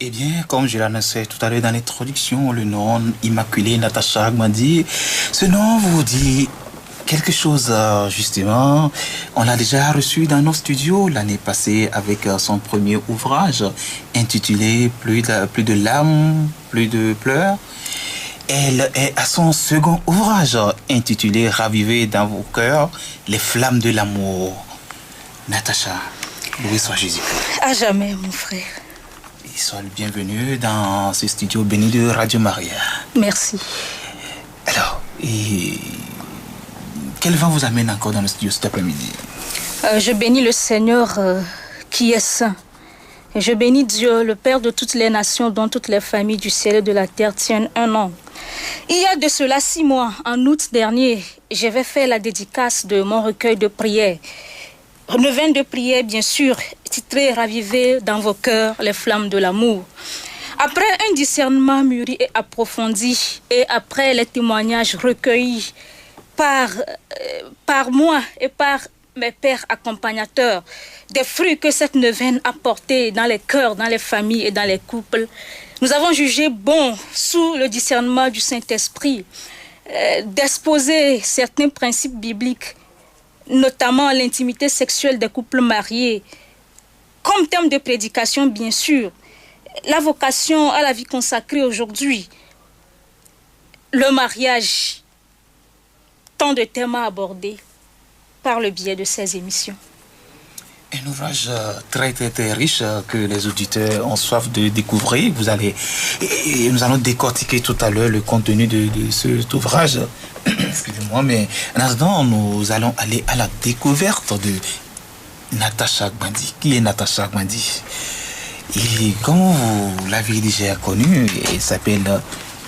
Eh bien, comme je l'annonçais tout à l'heure dans l'introduction, le nom Immaculée Natacha Agmandi, ce nom vous dit quelque chose, justement. On l'a déjà reçu dans nos studios l'année passée avec son premier ouvrage intitulé Plus de larmes, plus de pleurs. Elle est à son second ouvrage intitulé Raviver dans vos cœurs les flammes de l'amour. Natacha, loué soit Jésus. À jamais, mon frère. Et sois le bienvenu dans ce studio béni de Radio Maria. Merci. Alors, quel vent vous amène encore dans le studio cet après-midi? Je bénis le Seigneur qui est saint. Et je bénis Dieu, le Père de toutes les nations, dont toutes les familles du ciel et de la terre tiennent un nom. Il y a de cela 6 mois, en août dernier, j'avais fait la dédicace de mon recueil de prières. Neuvaine de prière, bien sûr, titré « Raviver dans vos cœurs les flammes de l'amour ». Après un discernement mûri et approfondi, et après les témoignages recueillis par moi et par mes pères accompagnateurs, des fruits que cette neuvaine a portés dans les cœurs, dans les familles et dans les couples, nous avons jugé bon, sous le discernement du Saint-Esprit, d'exposer certains principes bibliques, notamment l'intimité sexuelle des couples mariés, comme thème de prédication, bien sûr, la vocation à la vie consacrée aujourd'hui, le mariage, tant de thèmes à aborder par le biais de ces émissions. Un ouvrage très riche que les auditeurs ont soif de découvrir. Nous allons décortiquer tout à l'heure le contenu de cet ouvrage. Excusez-moi, mais en instant, nous allons aller à la découverte de Natacha Agmandi. Qui est Natacha Agmandi? Et comme vous l'avez déjà connu, elle s'appelle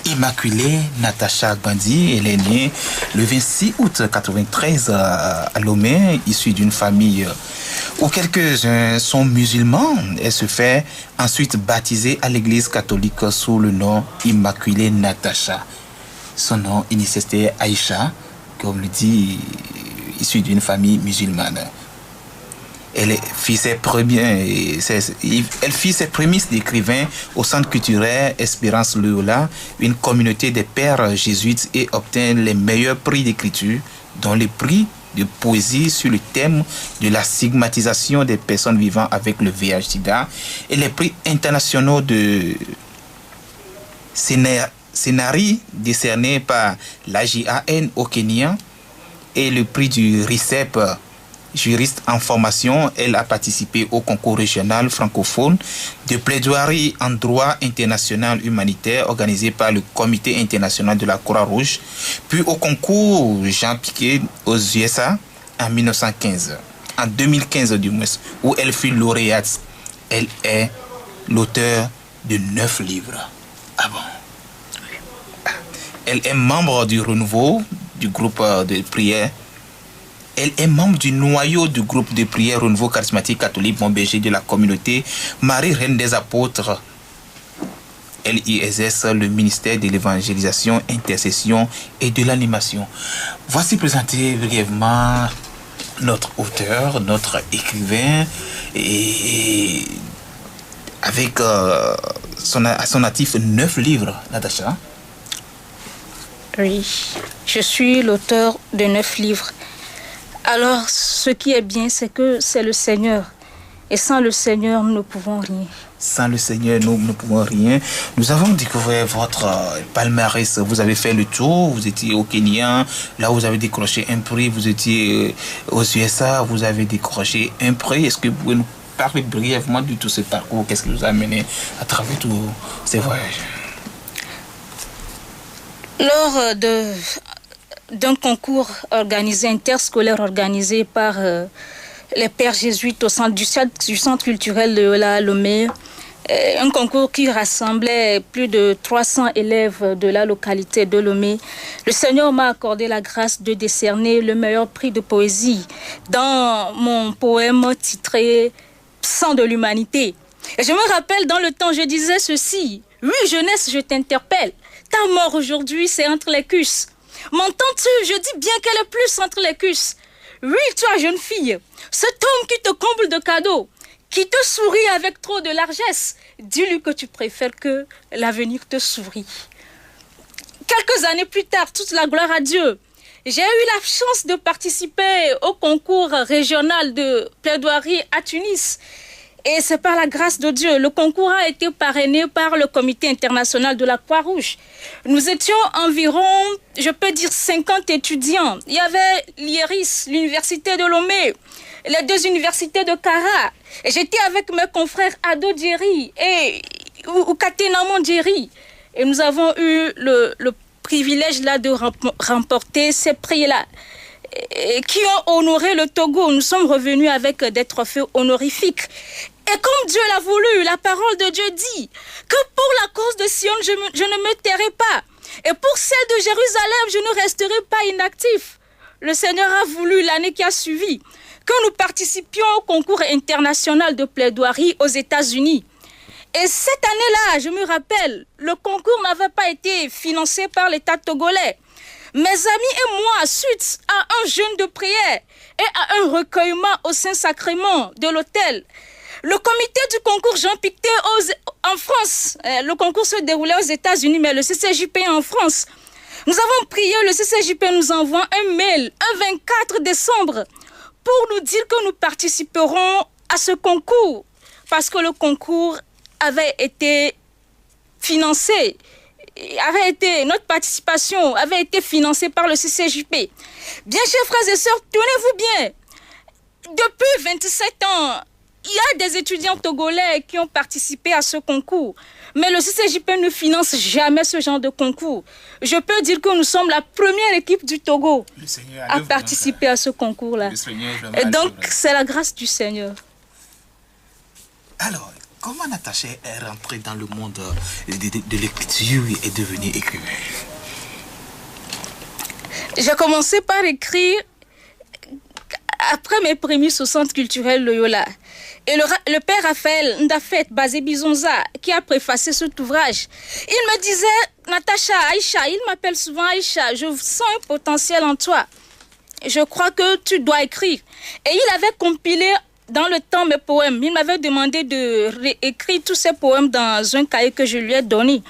Immaculée Natacha Agmandi. Elle est née le 26 août 1993 à Lomé, issue d'une famille où quelques-uns sont musulmans. Elle se fait ensuite baptiser à l'église catholique sous le nom Immaculée Natacha. Son nom initial c'était Aïcha, comme le dit, issue d'une famille musulmane. Elle fit ses prémices d'écrivain au Centre culturel Espérance Loyola, une communauté des pères jésuites, et obtint les meilleurs prix d'écriture, dont les prix de poésie sur le thème de la stigmatisation des personnes vivant avec le VIH-Sida et les prix internationaux de scénarii décernés par l'AJAN au Kenya et le prix du RICEP. Juriste en formation, elle a participé au concours régional francophone de plaidoirie en droit international humanitaire organisé par le Comité international de la Croix-Rouge, puis au concours Jean Piquet aux USA en 1915. En 2015 du moins, où elle fut lauréate. Elle est l'auteur de 9 livres. Ah bon? Elle est membre du Renouveau, du groupe de prière. Elle est membre du noyau du groupe de prière Renouveau charismatique catholique Montberger de la communauté Marie Reine des Apôtres. Elle y exerce le ministère de l'évangélisation, intercession et de l'animation. Voici présenté brièvement notre auteur, notre écrivain, et avec à son actif 9 livres, Natacha. Oui, je suis l'auteur de 9 livres. Alors, ce qui est bien, c'est que c'est le Seigneur. Et sans le Seigneur, nous ne pouvons rien. Sans le Seigneur, nous ne pouvons rien. Nous avons découvert votre palmarès. Vous avez fait le tour. Vous étiez au Kenya. Là, vous avez décroché un prix. Vous étiez aux USA. Vous avez décroché un prix. Est-ce que vous pouvez nous parler brièvement de tout ce parcours? Qu'est-ce qui vous a amené à travers tous ces voyages? Lors d'un concours interscolaire organisé par les pères jésuites au centre du centre culturel de la Lomé, un concours qui rassemblait plus de 300 élèves de la localité de Lomé. Le Seigneur m'a accordé la grâce de décerner le meilleur prix de poésie dans mon poème titré « Sang de l'humanité ». Et je me rappelle, dans le temps, je disais ceci: « Oui, jeunesse, je t'interpelle. Ta mort aujourd'hui, c'est entre les cuisses. M'entends-tu? Je dis bien qu'elle est plus entre les cuisses. Oui, toi, jeune fille, cet homme qui te comble de cadeaux, qui te sourit avec trop de largesse, dis-lui que tu préfères que l'avenir te sourie. Quelques années plus tard, toute la gloire à Dieu, j'ai eu la chance de participer au concours régional de plaidoirie à Tunis. Et c'est par la grâce de Dieu. Le concours a été parrainé par le Comité international de la Croix-Rouge. Nous étions environ, je peux dire, 50 étudiants. Il y avait l'IERIS, l'université de Lomé, les 2 universités de Kara. Et j'étais avec mes confrères Ado Djeri et Katenamon Djeri. Et nous avons eu le privilège là de remporter ces prix-là qui ont honoré le Togo. Nous sommes revenus avec des trophées honorifiques. Et comme Dieu l'a voulu, la parole de Dieu dit que pour la cause de Sion, je ne me tairai pas. Et pour celle de Jérusalem, je ne resterai pas inactif. Le Seigneur a voulu l'année qui a suivi que nous participions au concours international de plaidoirie aux États-Unis. Et cette année-là, je me rappelle, le concours n'avait pas été financé par l'État togolais. Mes amis et moi, suite à un jeûne de prière et à un recueillement au Saint-Sacrement de l'hôtel, le comité du concours Jean Pictet en France, le concours se déroulait aux États-Unis, mais le CCJP en France. Nous avons prié, le CCJP nous envoie un mail, un 24 décembre, pour nous dire que nous participerons à ce concours, parce que le concours avait été financé, notre participation avait été financée par le CCJP. Bien, chers frères et sœurs, tenez-vous bien, depuis 27 ans, il y a des étudiants togolais qui ont participé à ce concours. Mais le CCJP ne finance jamais ce genre de concours. Je peux dire que nous sommes la première équipe du Togo à participer à ce concours-là. Et donc, c'est la grâce du Seigneur. Alors, comment Natacha est rentrée dans le monde de l'écriture et est devenue écrivain? J'ai commencé par écrire après mes prémices au Centre culturel Loyola. Et le père Raphaël Ndafet Bazé-Bizonza, qui a préfacé cet ouvrage, il me disait, Natacha, Aïcha, il m'appelle souvent Aïcha, je sens un potentiel en toi. Je crois que tu dois écrire. Et il avait compilé dans le temps mes poèmes. Il m'avait demandé de réécrire tous ces poèmes dans un cahier que je lui ai donné.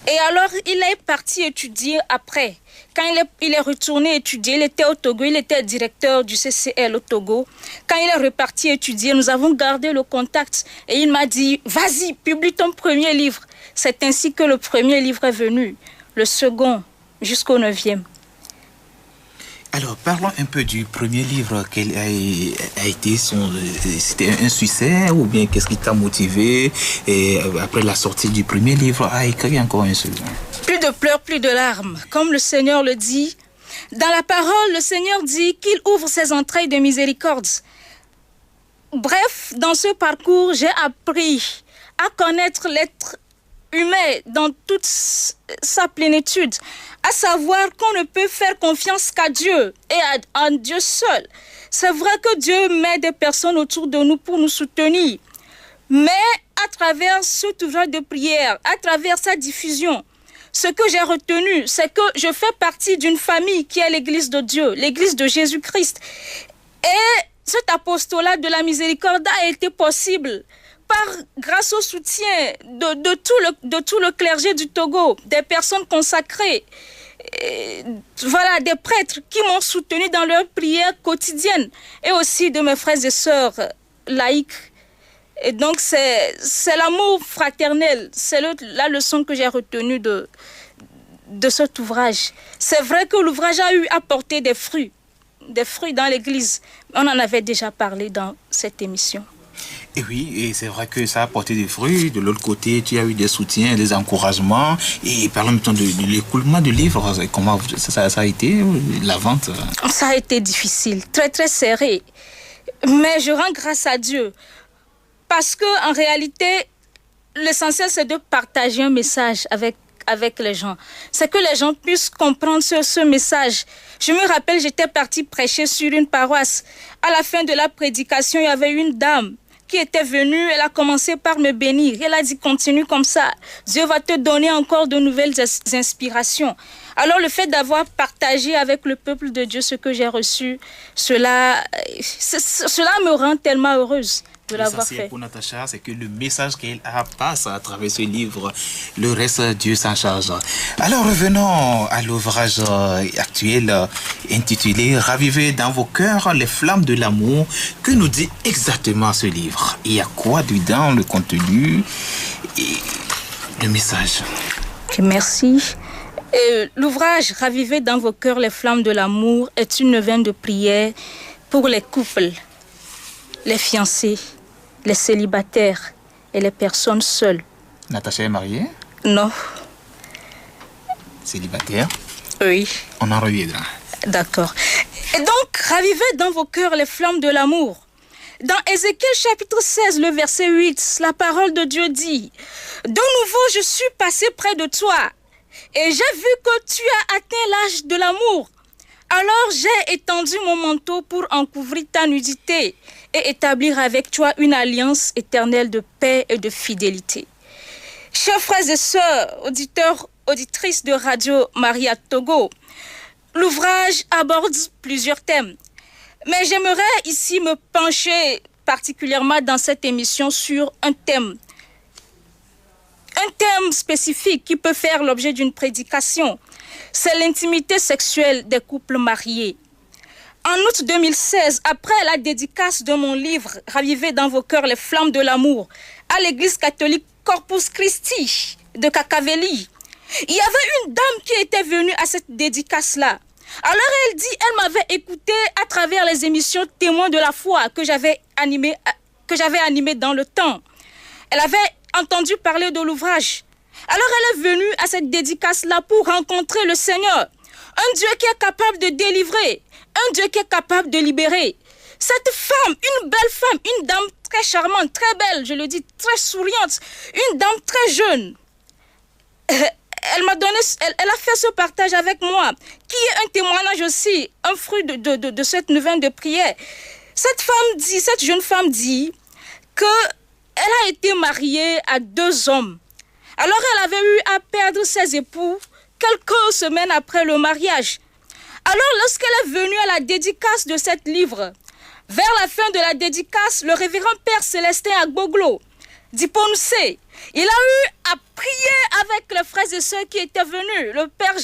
Et alors, il est parti étudier après. Quand il est retourné étudier, il était au Togo, il était directeur du CCL au Togo. Quand il est reparti étudier, nous avons gardé le contact. Et il m'a dit, vas-y, publie ton premier livre. C'est ainsi que le premier livre est venu, le second jusqu'au 9e. Alors, parlons un peu du premier livre. Quel a été c'était un succès ou bien qu'est-ce qui t'a motivé et après la sortie du premier livre à écrire encore un second? Plus de pleurs, plus de larmes. Comme le Seigneur le dit, dans la parole, le Seigneur dit qu'il ouvre ses entrailles de miséricorde. Bref, dans ce parcours, j'ai appris à connaître l'être humain dans toute sa plénitude, à savoir qu'on ne peut faire confiance qu'à Dieu et à Dieu seul. C'est vrai que Dieu met des personnes autour de nous pour nous soutenir, mais à travers cet ouvrage de prière, à travers sa diffusion, ce que j'ai retenu, c'est que je fais partie d'une famille qui est l'église de Dieu, l'église de Jésus-Christ. Et cet apostolat de la miséricorde a été possible grâce au soutien de tout le clergé du Togo, des personnes consacrées, des prêtres qui m'ont soutenu dans leur prière quotidienne et aussi de mes frères et sœurs laïcs. Et donc c'est l'amour fraternel, c'est la leçon que j'ai retenue de cet ouvrage. C'est vrai que l'ouvrage a apporté des fruits dans l'église. On en avait déjà parlé dans cette émission. Et oui, et c'est vrai que ça a apporté des fruits. De l'autre côté, tu as eu des soutiens, des encouragements. Et parlons maintenant de l'écoulement du livre. Comment ça a été, la vente? Ça a été difficile, très très serré. Mais je rends grâce à Dieu. Parce qu'en réalité, l'essentiel, c'est de partager un message avec les gens. C'est que les gens puissent comprendre ce message. Je me rappelle, j'étais partie prêcher sur une paroisse. À la fin de la prédication, il y avait une dame qui était venue. Elle a commencé par me bénir. Elle a dit, continue comme ça. Dieu va te donner encore de nouvelles inspirations. Alors le fait d'avoir partagé avec le peuple de Dieu ce que j'ai reçu, cela me rend tellement heureuse. de l'avoir fait. Pour Natacha, c'est que le message qu'elle a passe à travers ce livre. Le reste, Dieu s'en charge. Alors revenons à l'ouvrage actuel intitulé « Ravivez dans vos cœurs les flammes de l'amour ». Que nous dit exactement ce livre? Il y a quoi dedans, le contenu et le message? Merci. L'ouvrage « Ravivez dans vos cœurs les flammes de l'amour » est une veine de prière pour les couples, les fiancés, les célibataires et les personnes seules. Natacha est mariée? Non. Célibataire? Oui. On en reviendra. D'accord. Et donc, ravivez dans vos cœurs les flammes de l'amour. Dans Ézéchiel chapitre 16, le verset 8, la parole de Dieu dit « De nouveau, je suis passé près de toi et j'ai vu que tu as atteint l'âge de l'amour. Alors j'ai étendu mon manteau pour en couvrir ta nudité et établir avec toi une alliance éternelle de paix et de fidélité. » Chers frères et sœurs, auditeurs, auditrices de Radio Maria Togo, l'ouvrage aborde plusieurs thèmes. Mais j'aimerais ici me pencher particulièrement dans cette émission sur un thème spécifique qui peut faire l'objet d'une prédication. C'est l'intimité sexuelle des couples mariés. En août 2016, après la dédicace de mon livre « Ravivez dans vos cœurs les flammes de l'amour » à l'église catholique Corpus Christi de Cacavelli, il y avait une dame qui était venue à cette dédicace-là. Alors elle dit, elle m'avait écouté à travers les émissions Témoins de la foi que j'avais animées dans le temps. Elle avait entendu parler de l'ouvrage. Alors elle est venue à cette dédicace-là pour rencontrer le Seigneur. Un Dieu qui est capable de délivrer, un Dieu qui est capable de libérer. Cette femme, une belle femme, une dame très charmante, très belle, je le dis, très souriante, une dame très jeune. Elle a fait ce partage avec moi, qui est un témoignage aussi, un fruit de cette neuvaine de prière. Cette jeune femme dit qu'elle a été mariée à 2 hommes. Alors elle avait eu à perdre ses époux quelques semaines après le mariage. Alors lorsqu'elle est venue à la dédicace de cet livre, vers la fin de la dédicace, le révérend Père Célestin Agboglo d'Iponce, il a eu à prier avec les frères et sœurs qui étaient venus. Le Père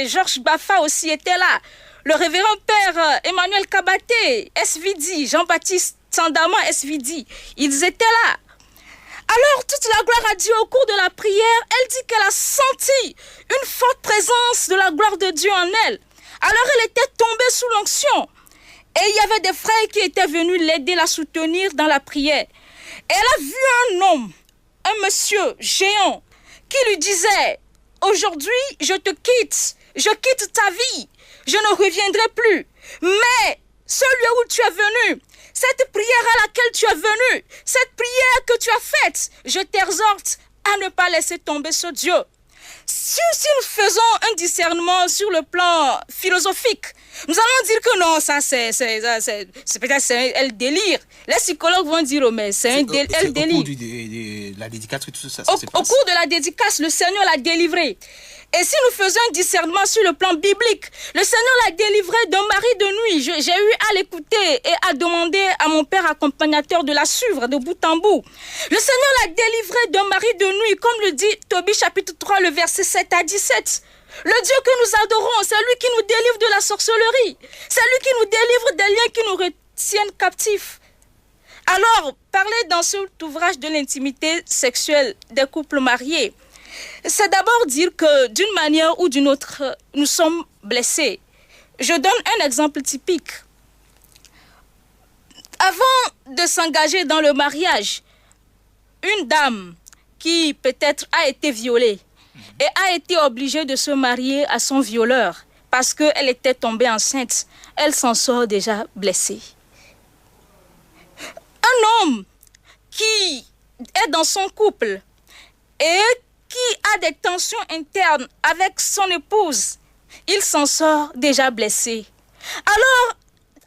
Georges Bafa aussi était là. Le révérend Père Emmanuel Kabaté, SVD, Jean-Baptiste Sandama, SVD, ils étaient là. Alors, toute la gloire à Dieu au cours de la prière, elle dit qu'elle a senti une forte présence de la gloire de Dieu en elle. Alors, elle était tombée sous l'onction. Et il y avait des frères qui étaient venus l'aider, la soutenir dans la prière. Et elle a vu un homme, un monsieur géant, qui lui disait, « Aujourd'hui, je te quitte, je quitte ta vie, je ne reviendrai plus. Mais celui où tu es venu, cette prière à laquelle tu es venu, cette prière que tu as faite, je t'exhorte à ne pas laisser tomber ce Dieu. » Si nous faisons un discernement sur le plan philosophique, nous allons dire que non, ça c'est peut-être elle délire. Les psychologues vont dire, oh, mais c'est un délire. Elle délire. Au cours de la dédicace, tout ça au cours de la dédicace, le Seigneur l'a délivré. Et si nous faisons un discernement sur le plan biblique, le Seigneur l'a délivré d'un mari de nuit. J'ai eu à l'écouter et à demander à mon père accompagnateur de la suivre de bout en bout. Le Seigneur l'a délivré d'un mari de nuit, comme le dit Tobie chapitre 3, le verset 7 à 17. Le Dieu que nous adorons, c'est lui qui nous délivre de la sorcellerie. C'est lui qui nous délivre des liens qui nous retiennent captifs. Alors, parler dans cet ouvrage de l'intimité sexuelle des couples mariés, c'est d'abord dire que d'une manière ou d'une autre, nous sommes blessés. Je donne un exemple typique. Avant de s'engager dans le mariage, une dame qui peut-être a été violée et a été obligée de se marier à son violeur parce qu'elle était tombée enceinte, elle s'en sort déjà blessée. Un homme qui est dans son couple et qui a des tensions internes avec son épouse, il s'en sort déjà blessé. Alors,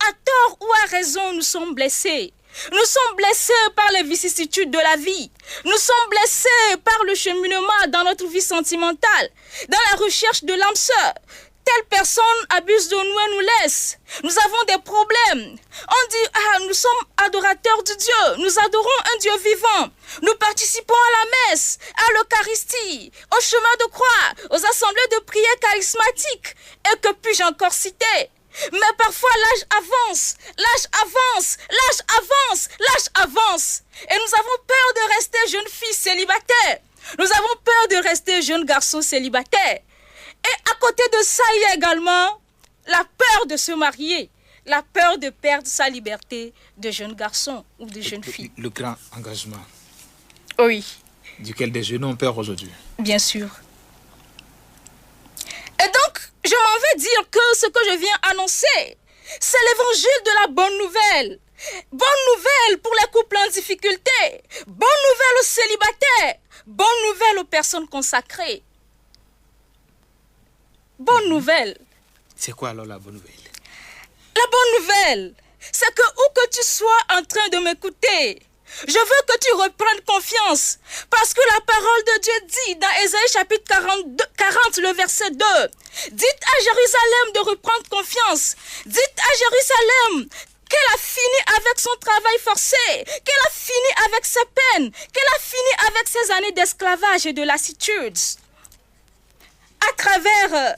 à tort ou à raison, nous sommes blessés. Nous sommes blessés par les vicissitudes de la vie. Nous sommes blessés par le cheminement dans notre vie sentimentale, dans la recherche de l'âme sœur. telle personne abuse de nous et nous laisse. Nous avons des problèmes. On dit, nous sommes adorateurs de Dieu. Nous adorons un Dieu vivant. Nous participons à la messe, à l'Eucharistie, au chemin de croix, aux assemblées de prière charismatiques. Et que puis-je encore citer? Mais parfois l'âge avance, et nous avons peur de rester jeunes filles célibataires. Nous avons peur de rester jeunes garçons célibataires. Et à côté de ça, il y a également la peur de se marier, la peur de perdre sa liberté de jeune garçon ou de jeune fille. Le grand engagement. Oui. Duquel des jeunes ont peur aujourd'hui. Bien sûr. Et donc, je m'en vais dire que ce que je viens annoncer, c'est l'évangile de la bonne nouvelle. Bonne nouvelle pour les couples en difficulté. Bonne nouvelle aux célibataires. Bonne nouvelle aux personnes consacrées. Bonne nouvelle. C'est quoi alors la bonne nouvelle? La bonne nouvelle, c'est que où que tu sois en train de m'écouter, je veux que tu reprennes confiance. Parce que la parole de Dieu dit dans Ésaïe chapitre 40, le verset 2. Dites à Jérusalem de reprendre confiance. Dites à Jérusalem qu'elle a fini avec son travail forcé, qu'elle a fini avec ses peines, qu'elle a fini avec ses années d'esclavage et de lassitude. À travers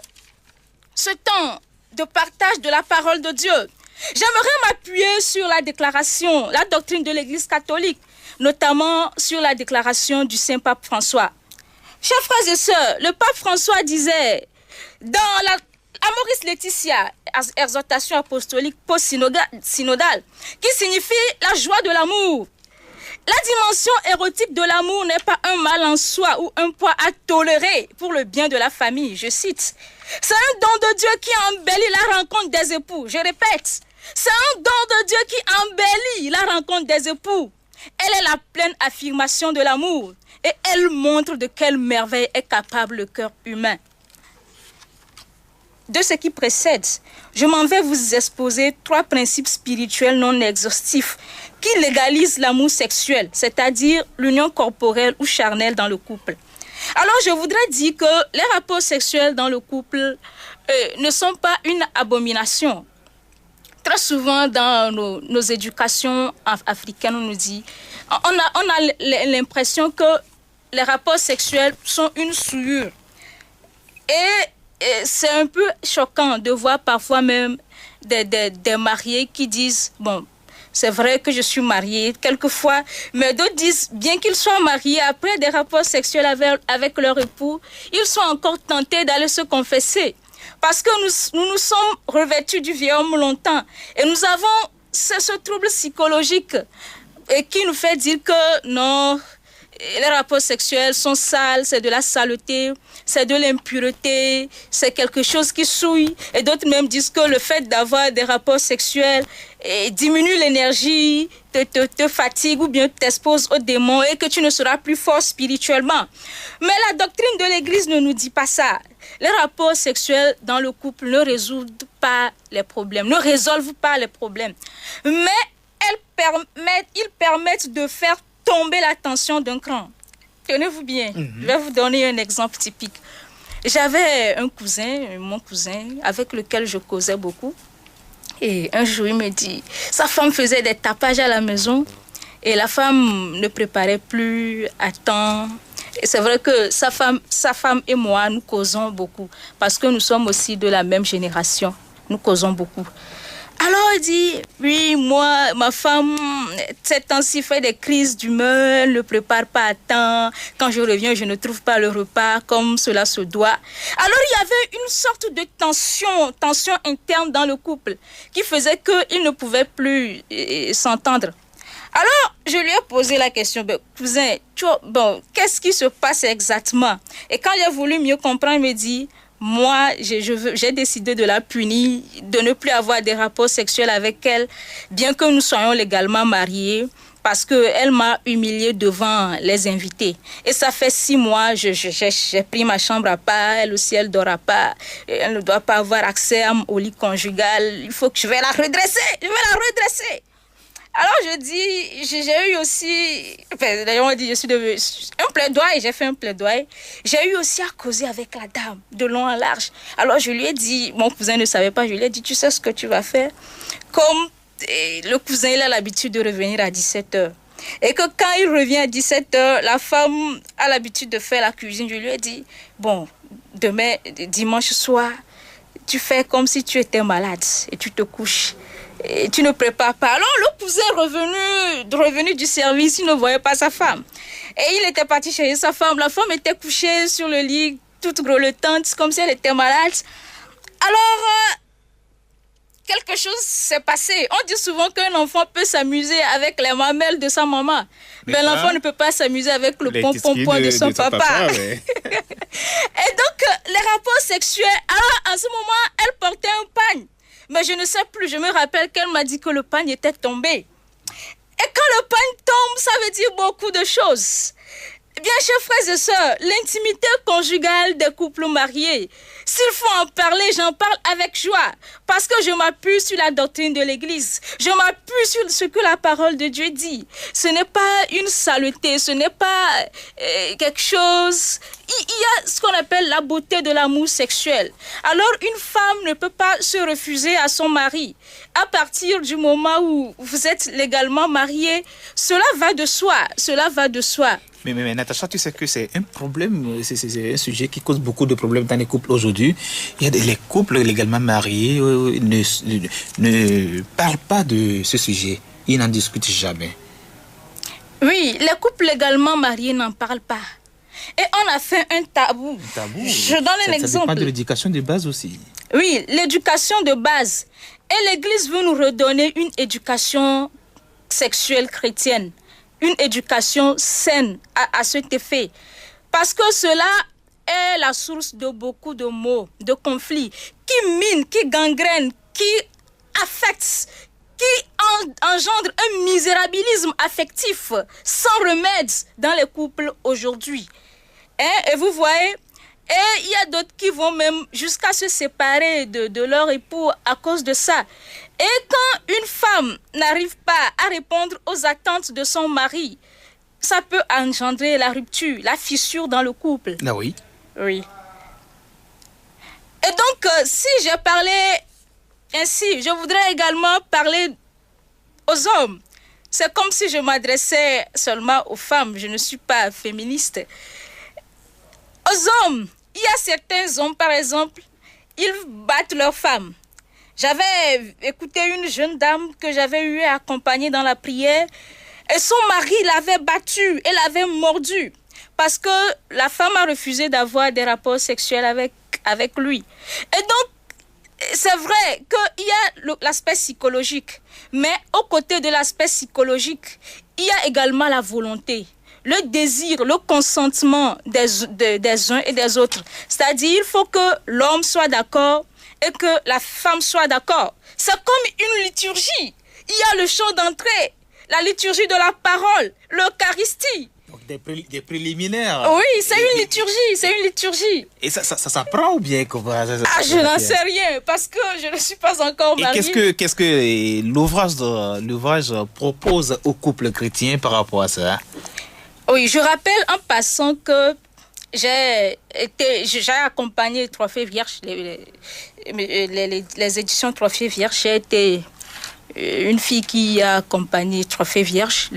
ce temps de partage de la parole de Dieu, j'aimerais m'appuyer sur la déclaration, la doctrine de l'Église catholique, notamment sur la déclaration du Saint-Pape François. Chers frères et sœurs, le Pape François disait dans la Amoris Laetitia, exhortation apostolique post-synodale, qui signifie la joie de l'amour. La dimension érotique de l'amour n'est pas un mal en soi ou un poids à tolérer pour le bien de la famille, je cite. C'est un don de Dieu qui embellit la rencontre des époux. Je répète, c'est un don de Dieu qui embellit la rencontre des époux. Elle est la pleine affirmation de l'amour et elle montre de quelle merveille est capable le cœur humain. De ce qui précède, je m'en vais vous exposer 3 principes spirituels non exhaustifs qui légalisent l'amour sexuel, c'est-à-dire l'union corporelle ou charnelle dans le couple. Alors, je voudrais dire que les rapports sexuels dans le couple ne sont pas une abomination. Très souvent, dans nos éducations africaines, on nous dit, on a l'impression que les rapports sexuels sont une souillure. Et c'est un peu choquant de voir parfois même des mariés qui disent, bon, c'est vrai que je suis mariée quelquefois, mais d'autres disent, bien qu'ils soient mariés, après des rapports sexuels avec leur époux, ils sont encore tentés d'aller se confesser. Parce que nous nous sommes revêtus du vieux homme longtemps. Et nous avons ce trouble psychologique qui nous fait dire que non, les rapports sexuels sont sales, c'est de la saleté, c'est de l'impureté, c'est quelque chose qui souille. Et d'autres même disent que le fait d'avoir des rapports sexuels diminue l'énergie, te fatigue ou bien t'expose aux démons et que tu ne seras plus fort spirituellement. Mais la doctrine de l'Église ne nous dit pas ça. Les rapports sexuels dans le couple ne résolvent pas les problèmes, ne résolvent pas les problèmes. Mais ils permettent de faire tomber la tension d'un cran. Tenez-vous bien, je vais vous donner un exemple typique. J'avais un cousin, mon cousin, avec lequel je causais beaucoup. Et un jour, il me dit, sa femme faisait des tapages à la maison et la femme ne préparait plus à temps. Et c'est vrai que sa femme et moi, nous causons beaucoup parce que nous sommes aussi de la même génération. Nous causons beaucoup. Alors il dit, oui, moi, ma femme, ces temps-ci fait des crises d'humeur, elle ne prépare pas à temps. Quand je reviens, je ne trouve pas le repas comme cela se doit. Alors il y avait une sorte de tension interne dans le couple qui faisait qu'ils ne pouvaient plus s'entendre. Alors, je lui ai posé la question, cousin, qu'est-ce qui se passe exactement? Et quand il a voulu mieux comprendre, il me dit, moi, j'ai décidé de la punir, de ne plus avoir des rapports sexuels avec elle, bien que nous soyons légalement mariés, parce qu'elle m'a humiliée devant les invités. Et ça fait 6 mois, j'ai pris ma chambre à part, elle aussi, elle ne dort pas, elle ne doit pas avoir accès au lit conjugal, il faut que je vais la redresser. Alors je dis, j'ai eu aussi, enfin, d'ailleurs on dit, je suis devenue un plaidoyer, j'ai fait un plaidoyer. J'ai eu aussi à causer avec la dame, de long en large. Alors je lui ai dit, mon cousin ne savait pas, je lui ai dit, tu sais ce que tu vas faire? Comme le cousin, il a l'habitude de revenir à 17h. Et que quand il revient à 17h, la femme a l'habitude de faire la cuisine. Je lui ai dit, bon, demain, dimanche soir, tu fais comme si tu étais malade et tu te couches. Et tu ne prépares pas. Alors le cousin revenu du service, il ne voyait pas sa femme. Et il était parti chez sa femme. La femme était couchée sur le lit, toute grelottante, comme si elle était malade. Alors, quelque chose s'est passé. On dit souvent qu'un enfant peut s'amuser avec les mamelles de sa maman. Mais l'enfant ne peut pas s'amuser avec le pompon de son papa. Ouais. Et donc, les rapports sexuels, alors, en ce moment, elle portait un pagne. Mais je ne sais plus, je me rappelle qu'elle m'a dit que le pagne était tombé. Et quand le pagne tombe, ça veut dire beaucoup de choses. Bien, chers frères et sœurs, l'intimité conjugale des couples mariés, s'il faut en parler, j'en parle avec joie. Parce que je m'appuie sur la doctrine de l'Église. Je m'appuie sur ce que la parole de Dieu dit. Ce n'est pas une saleté, ce n'est pas quelque chose... Il y a ce qu'on appelle la beauté de l'amour sexuel. Alors, une femme ne peut pas se refuser à son mari. À partir du moment où vous êtes légalement marié, cela va de soi. Cela va de soi. Mais Natacha, tu sais que c'est un problème, c'est un sujet qui cause beaucoup de problèmes dans les couples aujourd'hui. Il y a les couples légalement mariés ne parlent pas de ce sujet. Ils n'en discutent jamais. Oui, les couples légalement mariés n'en parlent pas. Et on a fait un tabou. Un tabou. Je donne un exemple. Ça dépend de l'éducation de base aussi. Oui, l'éducation de base. Et l'Église veut nous redonner une éducation sexuelle chrétienne. Une éducation saine à cet effet. Parce que cela est la source de beaucoup de maux, de conflits, qui minent, qui gangrènent, qui affectent, qui engendrent un misérabilisme affectif sans remède dans les couples aujourd'hui. Et vous voyez, et il y a d'autres qui vont même jusqu'à se séparer de leur époux à cause de ça. Et quand une femme n'arrive pas à répondre aux attentes de son mari, ça peut engendrer la rupture, la fissure dans le couple. Ah oui. Oui. Et donc, si j'ai parlé ainsi, je voudrais également parler aux hommes. C'est comme si je m'adressais seulement aux femmes. Je ne suis pas féministe. Aux hommes, il y a certains hommes, par exemple, ils battent leurs femmes. J'avais écouté une jeune dame que j'avais eu à accompagner dans la prière et son mari l'avait battue et l'avait mordue parce que la femme a refusé d'avoir des rapports sexuels avec lui. Et donc, c'est vrai qu'il y a l'aspect psychologique, mais aux côtés de l'aspect psychologique, il y a également la volonté, le désir, le consentement des uns et des autres. C'est-à-dire, il faut que l'homme soit d'accord et que la femme soit d'accord. C'est comme une liturgie. Il y a le chant d'entrée, la liturgie de la parole, l'Eucharistie. Donc des préliminaires. Oui, c'est une liturgie. Et ça s'apprend ou bien comment je n'en sais rien parce que je ne suis pas encore mariée. Et qu'est-ce que l'ouvrage propose aux couples chrétiens par rapport à ça? Oui, je rappelle en passant que j'ai accompagné Trophée Vierge, les éditions Trophée Vierge. J'ai été une fille qui a accompagné Trophée Vierge.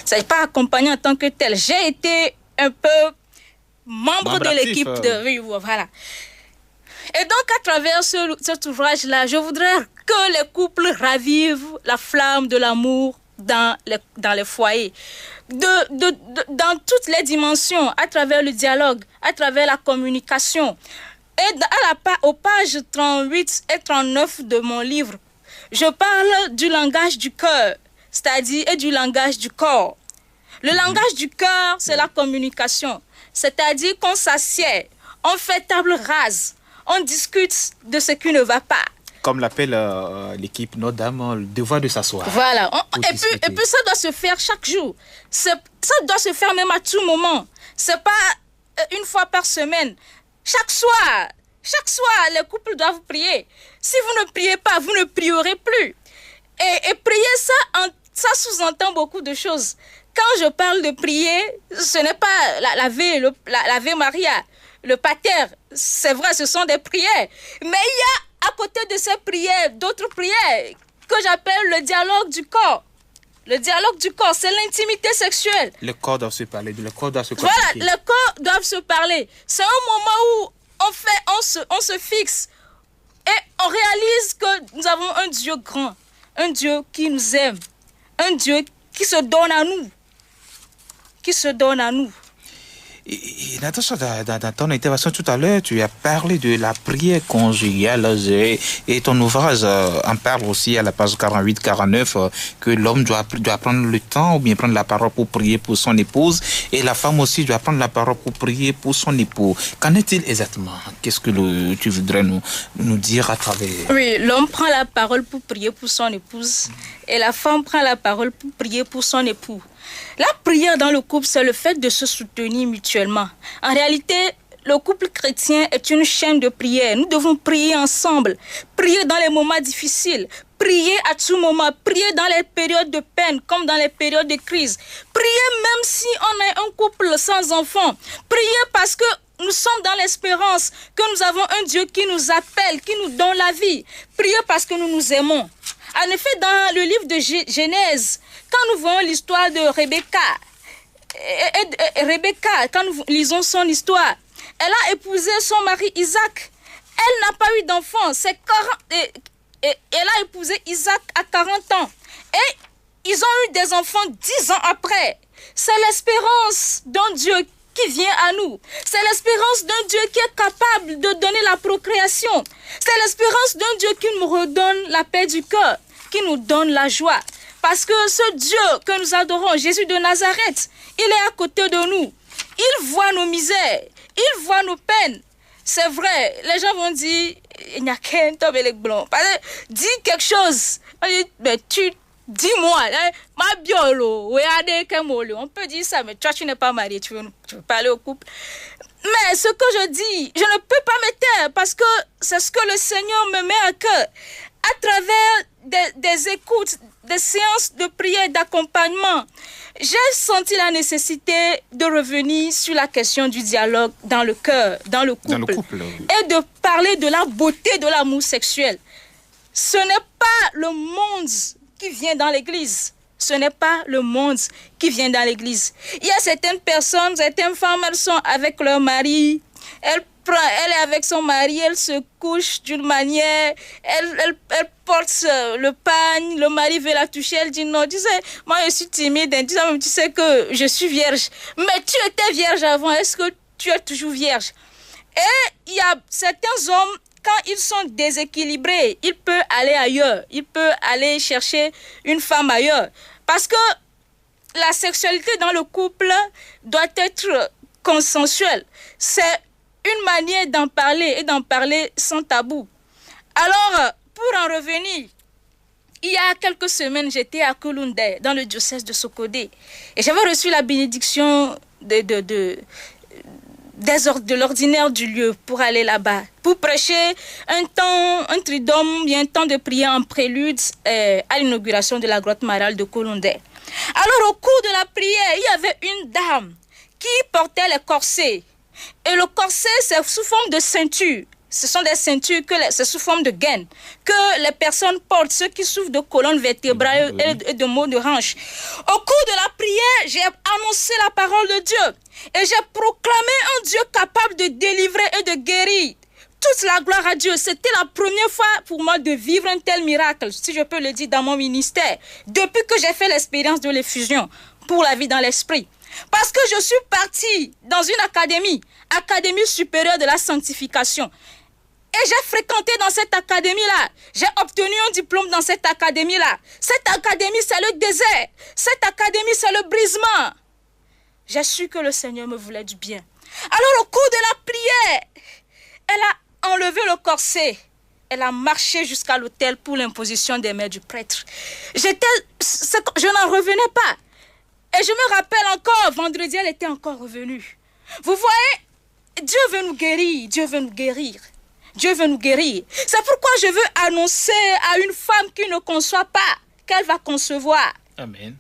Ça n'est pas accompagné en tant que telle. J'ai été un peu membre de l'équipe de... Voilà. Et donc, à travers cet ouvrage-là, je voudrais que les couples ravivent la flamme de l'amour dans les foyers. Dans toutes les dimensions, à travers le dialogue, à travers la communication. Et aux pages 38 et 39 de mon livre, je parle du langage du cœur, c'est-à-dire et du langage du corps. Le langage du cœur, c'est la communication. C'est-à-dire qu'on s'assied, on fait table rase, on discute de ce qui ne va pas. Comme l'appelle l'équipe Notre-Dame, le devoir de s'asseoir. Voilà. Et puis ça doit se faire chaque jour. Ça doit se faire même à tout moment. C'est pas une fois par semaine. Chaque soir, les couples doivent prier. Si vous ne priez pas, vous ne prierez plus. Et prier, ça sous-entend beaucoup de choses. Quand je parle de prier, ce n'est pas l'Ave Maria, le Pater. C'est vrai, ce sont des prières. Mais il y a à côté de ces prières, d'autres prières que j'appelle le dialogue du corps. Le dialogue du corps, c'est l'intimité sexuelle. Le corps doit se parler, le corps doit se communiquer. Voilà, le corps doit se parler. C'est un moment où on se fixe et on réalise que nous avons un Dieu grand, un Dieu qui nous aime, un Dieu qui se donne à nous. Qui se donne à nous. Et Natacha, dans ton intervention tout à l'heure, tu as parlé de la prière conjugale et ton ouvrage en parle aussi à la page 48-49 que l'homme doit prendre le temps ou bien prendre la parole pour prier pour son épouse et la femme aussi doit prendre la parole pour prier pour son époux. Qu'en est-il exactement? Qu'est-ce que tu voudrais nous dire à travers... Oui, l'homme prend la parole pour prier pour son épouse et la femme prend la parole pour prier pour son époux. La prière dans le couple, c'est le fait de se soutenir mutuellement. En réalité, le couple chrétien est une chaîne de prière. Nous devons prier ensemble, prier dans les moments difficiles, prier à tout moment, prier dans les périodes de peine comme dans les périodes de crise. Prier même si on est un couple sans enfants. Prier parce que nous sommes dans l'espérance que nous avons un Dieu qui nous appelle, qui nous donne la vie. Prier parce que nous nous aimons. En effet, dans le livre de Genèse, quand nous voyons l'histoire de Rebecca, quand nous lisons son histoire, elle a épousé son mari Isaac. Elle n'a pas eu d'enfant. Elle a épousé Isaac à 40 ans. Et ils ont eu des enfants 10 ans après. C'est l'espérance d'un Dieu qui vient à nous. C'est l'espérance d'un Dieu qui est capable de donner la procréation. C'est l'espérance d'un Dieu qui nous redonne la paix du cœur, qui nous donne la joie. Parce que ce Dieu que nous adorons, Jésus de Nazareth, il est à côté de nous. Il voit nos misères, il voit nos peines. C'est vrai, les gens vont dire, il n'y a qu'un homme et les blancs. Dis quelque chose. Dis-moi, ma biolo, on peut dire ça, mais toi tu n'es pas marié, tu veux parler au couple. Mais ce que je dis, je ne peux pas me taire parce que c'est ce que le Seigneur me met à cœur. À travers des écoutes, des séances de prière, d'accompagnement, j'ai senti la nécessité de revenir sur la question du dialogue dans le cœur, dans le couple. Et de parler de la beauté de l'amour sexuel. Ce n'est pas le monde qui vient dans l'église. Ce n'est pas le monde qui vient dans l'église. Il y a certaines personnes, certaines femmes, elles sont avec leur mari, elle est avec son mari, elle se couche d'une manière, elle porte le pagne, le mari veut la toucher, elle dit non, tu sais, moi je suis timide, elle dit tu sais que je suis vierge. Mais tu étais vierge avant, est-ce que tu es toujours vierge? Et il y a certains hommes, quand ils sont déséquilibrés, ils peuvent aller ailleurs, ils peuvent aller chercher une femme ailleurs. Parce que la sexualité dans le couple doit être consensuelle. C'est une manière d'en parler et d'en parler sans tabou. Alors, pour en revenir, il y a quelques semaines, j'étais à Kolundé, dans le diocèse de Sokodé. Et j'avais reçu la bénédiction de l'ordinaire du lieu pour aller là-bas, pour prêcher un triduum, un temps de prière en prélude à l'inauguration de la grotte mariale de Kolundé. Alors, au cours de la prière, il y avait une dame qui portait les corsets. Et le corset, c'est sous forme de ceinture. Ce sont des ceintures, c'est sous forme de gaines, que les personnes portent, ceux qui souffrent de colonne vertébrale et de maux de hanche. Au cours de la prière, j'ai annoncé la parole de Dieu. Et j'ai proclamé un Dieu capable de délivrer et de guérir. Toute la gloire à Dieu. C'était la première fois pour moi de vivre un tel miracle, si je peux le dire, dans mon ministère. Depuis que j'ai fait l'expérience de l'effusion pour la vie dans l'esprit. Parce que je suis partie dans une académie supérieure de la sanctification. Et j'ai fréquenté dans cette académie-là. J'ai obtenu un diplôme dans cette académie-là. Cette académie, c'est le désert. Cette académie, c'est le brisement. J'ai su que le Seigneur me voulait du bien. Alors, au cours de la prière, elle a enlevé le corset. Elle a marché jusqu'à l'autel pour l'imposition des mains du prêtre. Je n'en revenais pas. Et je me rappelle encore, vendredi, elle était encore revenue. Vous voyez, Dieu veut nous guérir, Dieu veut nous guérir. Dieu veut nous guérir. C'est pourquoi je veux annoncer à une femme qui ne conçoit pas qu'elle va concevoir. Amen.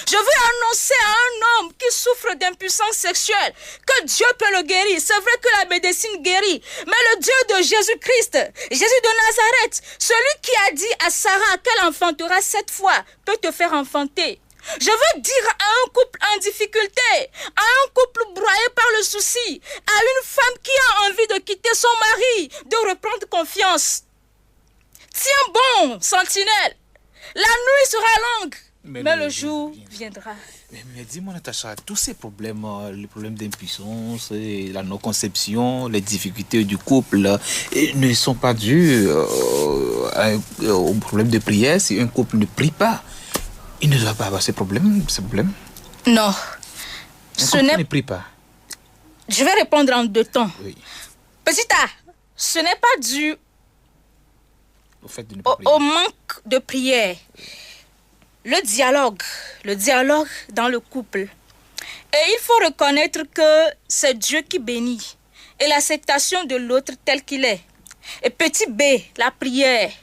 Je veux annoncer à un homme qui souffre d'impuissance sexuelle que Dieu peut le guérir. C'est vrai que la médecine guérit, mais le Dieu de Jésus-Christ, Jésus de Nazareth, celui qui a dit à Sarah qu'elle enfantera 7 fois, peut te faire enfanter. Je veux dire à un couple en difficulté, à un couple broyé par le souci, à une femme qui a envie de quitter son mari, de reprendre confiance. Tiens bon, sentinelle, la nuit sera longue. Mais le jour viendra. Mais dis-moi, Natacha, tous ces problèmes, les problèmes d'impuissance, la non-conception, les difficultés du couple, ne sont pas dus au problème de prière. Si un couple ne prie pas, il ne doit pas avoir ces problèmes. Non. Ne prie pas. Je vais répondre en 2 temps. Oui. Petit A, ce n'est pas dû Au fait de ne pas prier. au manque de prière. Le dialogue dans le couple. Et il faut reconnaître que c'est Dieu qui bénit et l'acceptation de l'autre tel qu'il est. Et petit B, la prière.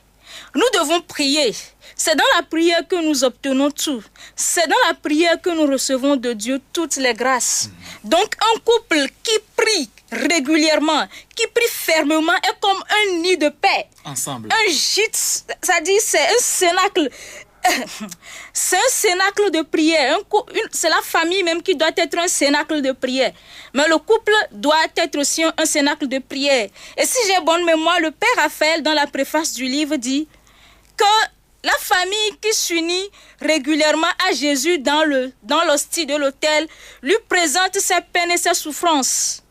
Nous devons prier. C'est dans la prière que nous obtenons tout. C'est dans la prière que nous recevons de Dieu toutes les grâces. Donc un couple qui prie régulièrement, qui prie fermement est comme un nid de paix. Ensemble. Un gîte, ça dit c'est un cénacle. C'est un cénacle de prière. C'est la famille même qui doit être un cénacle de prière. Mais le couple doit être aussi un cénacle de prière. Et si j'ai bonne mémoire, le père Raphaël, dans la préface du livre, dit que la famille qui s'unit régulièrement à Jésus dans l'hostie de l'autel lui présente ses peines et ses souffrances.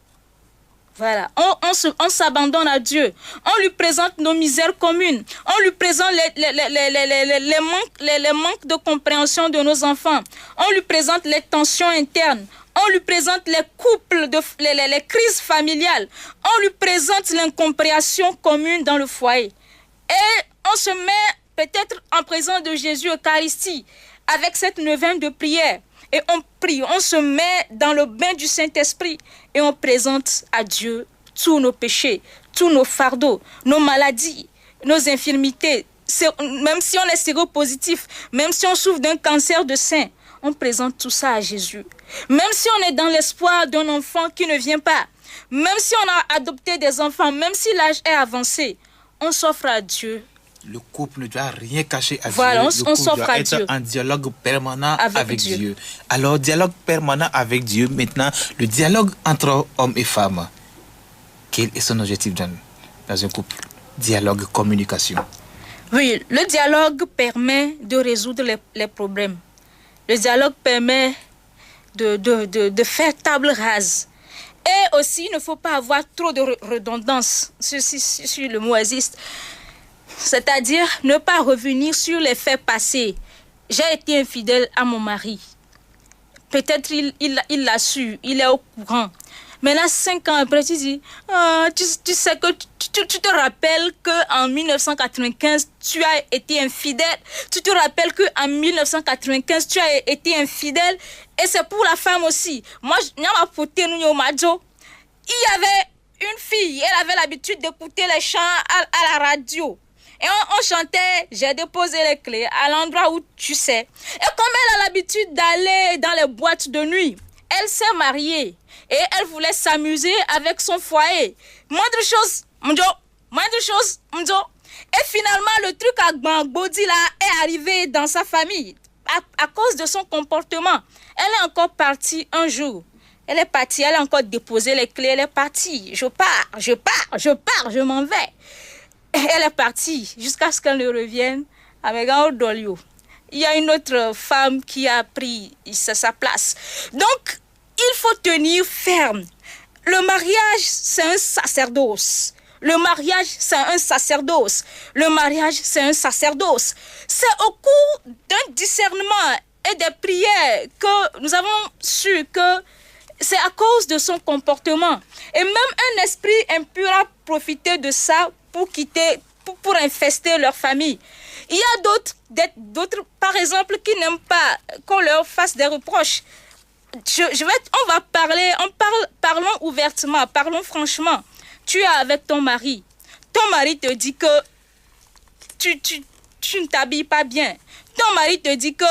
Voilà, on s'abandonne à Dieu. On lui présente nos misères communes. On lui présente les manques de compréhension de nos enfants. On lui présente les tensions internes. On lui présente les couples, les crises familiales. On lui présente l'incompréhension commune dans le foyer. Et on se met peut-être en présence de Jésus Eucharistie avec cette neuvaine de prière. Et on prie, on se met dans le bain du Saint-Esprit et on présente à Dieu tous nos péchés, tous nos fardeaux, nos maladies, nos infirmités. Même si on est séropositif, même si on souffre d'un cancer de sein, on présente tout ça à Jésus. Même si on est dans l'espoir d'un enfant qui ne vient pas, même si on a adopté des enfants, même si l'âge est avancé, on s'offre à Dieu. Le couple ne doit rien cacher à voilà, Dieu. On s'offre doit à être Dieu. en dialogue permanent avec Dieu. Alors, dialogue permanent avec Dieu. Maintenant, le dialogue entre hommes et femmes. Quel est son objectif dans un couple? Dialogue, communication. Oui, le dialogue permet de résoudre les problèmes. Le dialogue permet de faire table rase. Et aussi, il ne faut pas avoir trop de redondance, si le mot existe. C'est-à-dire ne pas revenir sur les faits passés. J'ai été infidèle à mon mari. Peut-être il l'a su, il est au courant. Maintenant, 5 ans après, tu dis, tu sais que tu te rappelles qu'en 1995, tu as été infidèle. Tu te rappelles qu'en 1995, tu as été infidèle. Et c'est pour la femme aussi. Moi, il y avait une fille, elle avait l'habitude d'écouter les chants à la radio. Et on chantait, j'ai déposé les clés à l'endroit où tu sais. Et comme elle a l'habitude d'aller dans les boîtes de nuit, elle s'est mariée. Et elle voulait s'amuser avec son foyer. Moindre chose, Et finalement, le truc à Gbangbo-Di là est arrivé dans sa famille. À cause de son comportement. Elle est encore partie un jour. Elle est partie, elle a encore déposé les clés, elle est partie. Je pars, je m'en vais. Elle est partie jusqu'à ce qu'elle ne revienne avec un Odolio. Il y a une autre femme qui a pris sa place. Donc, il faut tenir ferme. Le mariage, c'est un sacerdoce. Le mariage, c'est un sacerdoce. Le mariage, c'est un sacerdoce. C'est au cours d'un discernement et des prières que nous avons su que c'est à cause de son comportement. Et même un esprit impur a profité de ça pour infester leur famille. Il y a d'autres, par exemple, qui n'aiment pas qu'on leur fasse des reproches. Parlons ouvertement, parlons franchement. Tu es avec ton mari. Ton mari te dit que tu ne t'habilles pas bien. Ton mari te dit que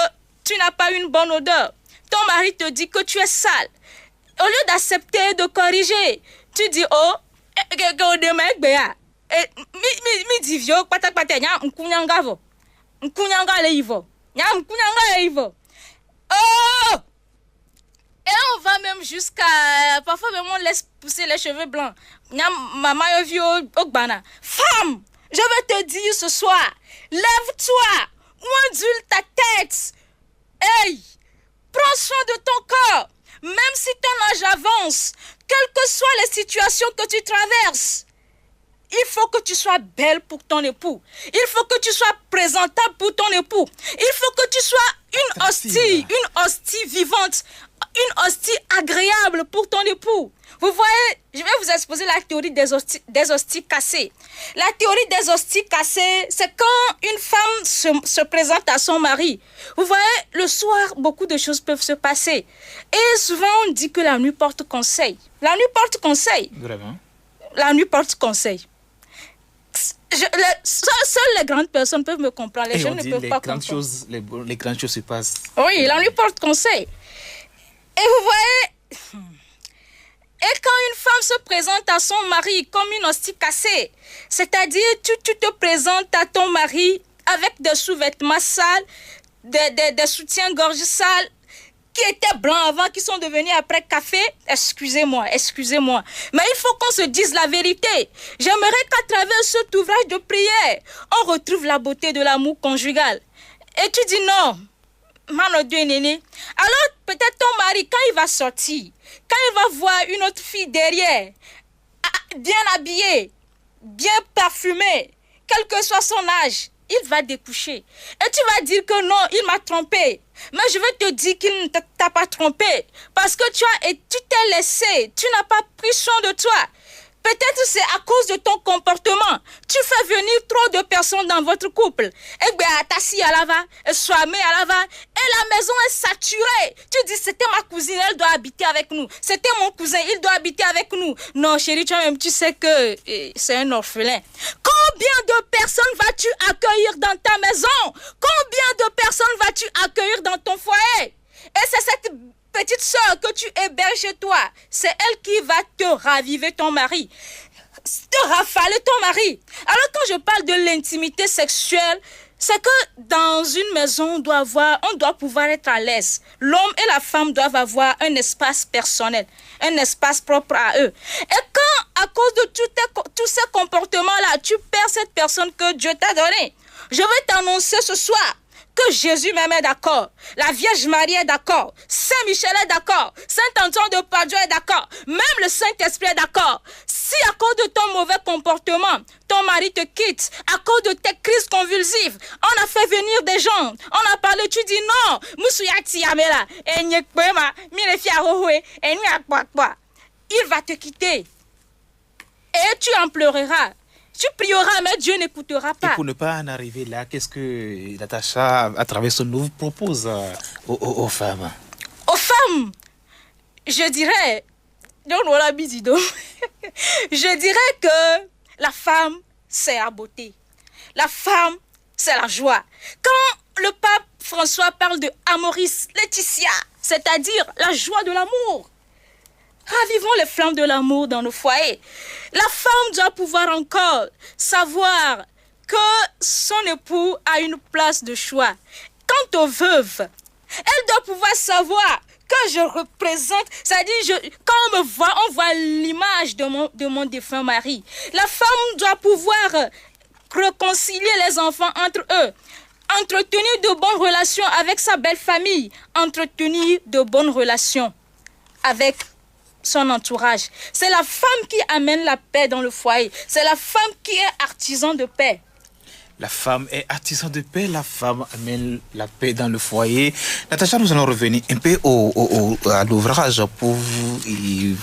tu n'as pas une bonne odeur. Ton mari te dit que tu es sale. Au lieu d'accepter, de corriger, tu dis, oh, oh! Et on va même jusqu'à... Parfois, même, on laisse pousser les cheveux blancs. Femme, je vais te dire ce soir, lève-toi, ondule ta tête. Hey, prends soin de ton corps. Même si ton âge avance, quelles que soient les situations que tu traverses, il faut que tu sois belle pour ton époux. Il faut que tu sois présentable pour ton époux. Il faut que tu sois une hostie vivante, une hostie agréable pour ton époux. Vous voyez, je vais vous exposer la théorie des hosties cassées. La théorie des hosties cassées, c'est quand une femme se présente à son mari. Vous voyez, le soir, beaucoup de choses peuvent se passer. Et souvent, on dit que la nuit porte conseil. La nuit porte conseil. Vraiment? La nuit porte conseil. Seules les grandes personnes peuvent me comprendre. Les jeunes ne peuvent pas comprendre. Les grandes choses se passent. Oui, la nuit porte conseil. Et vous voyez... Et quand une femme se présente à son mari comme une hostie cassée, c'est-à-dire tu te présentes à ton mari avec des sous-vêtements sales, des soutiens-gorge sales, qui étaient blancs avant, qui sont devenus après café, excusez-moi. Mais il faut qu'on se dise la vérité. J'aimerais qu'à travers cet ouvrage de prière, on retrouve la beauté de l'amour conjugal. Et tu dis non. Alors peut-être ton mari, quand il va sortir, quand il va voir une autre fille derrière, bien habillée, bien parfumée, quel que soit son âge, il va découcher. Et tu vas dire que non, il m'a trompé. Mais je vais te dire qu'il ne t'a pas trompé. Parce que tu t'es laissé, tu n'as pas pris soin de toi. Peut-être c'est à cause de ton comportement. Tu fais venir trop de personnes dans votre couple. Et bien, tassi à lava, soamé à lava, et la maison est saturée. Tu dis, c'était ma cousine, elle doit habiter avec nous. C'était mon cousin, il doit habiter avec nous. Non, chérie, toi-même, tu sais que c'est un orphelin. Combien de personnes vas-tu accueillir dans ta maison? Combien de personnes vas-tu accueillir dans ton foyer? Et c'est cette petite soeur que tu héberges chez toi, c'est elle qui va te raviver ton mari, te rafaler ton mari. Alors quand je parle de l'intimité sexuelle, c'est que dans une maison, on doit pouvoir être à l'aise. L'homme et la femme doivent avoir un espace personnel, un espace propre à eux. Et quand, à cause de tous ces comportements-là, tu perds cette personne que Dieu t'a donnée, je vais t'annoncer ce soir que Jésus même est d'accord, la Vierge Marie est d'accord, Saint Michel est d'accord, Saint Antoine de Padoue est d'accord, même le Saint-Esprit est d'accord. Si à cause de ton mauvais comportement, ton mari te quitte, à cause de tes crises convulsives, on a fait venir des gens, on a parlé, tu dis non, il va te quitter et tu en pleureras. Tu prieras, mais Dieu n'écoutera pas. Et pour ne pas en arriver là, qu'est-ce que Natacha, à travers son oeuvre, propose aux femmes? Aux femmes, je dirais, je dirais que la femme, c'est la beauté. La femme, c'est la joie. Quand le pape François parle de Amoris Laetitia, c'est-à-dire la joie de l'amour, ravivons les flammes de l'amour dans nos foyers. La femme doit pouvoir encore savoir que son époux a une place de choix. Quant aux veuves, elle doit pouvoir savoir que je représente, c'est-à-dire quand on voit l'image de mon défunt mari. La femme doit pouvoir réconcilier les enfants entre eux, entretenir de bonnes relations avec sa belle famille, entretenir de bonnes relations avec son entourage. C'est la femme qui amène la paix dans le foyer. C'est la femme qui est artisan de paix. La femme est artisan de paix, la femme amène la paix dans le foyer. Natacha, nous allons revenir un peu à l'ouvrage pour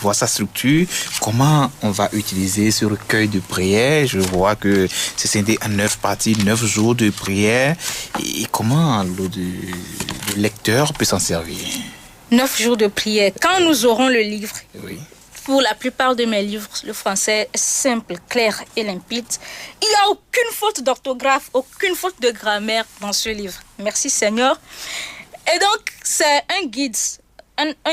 voir sa structure. Comment on va utiliser ce recueil de prières? Je vois que c'est scindé en 9 parties, 9 jours de prière. Et comment le lecteur peut s'en servir? 9 jours de prière. Quand nous aurons le livre, oui, Pour la plupart de mes livres, le français est simple, clair et limpide. Il n'y a aucune faute d'orthographe, aucune faute de grammaire dans ce livre. Merci Seigneur. Et donc, c'est un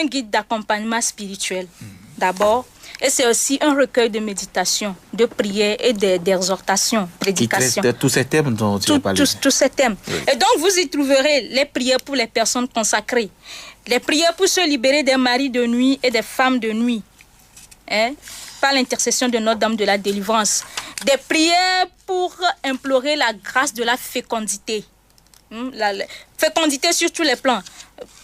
guide d'accompagnement spirituel, d'abord. Et c'est aussi un recueil de méditation, de prières et d'exhortations, prédications. Qui traite de tous ces thèmes dont tu as parlé. Tous ces thèmes. Oui. Et donc, vous y trouverez les prières pour les personnes consacrées, les prières pour se libérer des maris de nuit et des femmes de nuit, par l'intercession de Notre-Dame de la Délivrance. Des prières pour implorer la grâce de la fécondité. La fécondité sur tous les plans.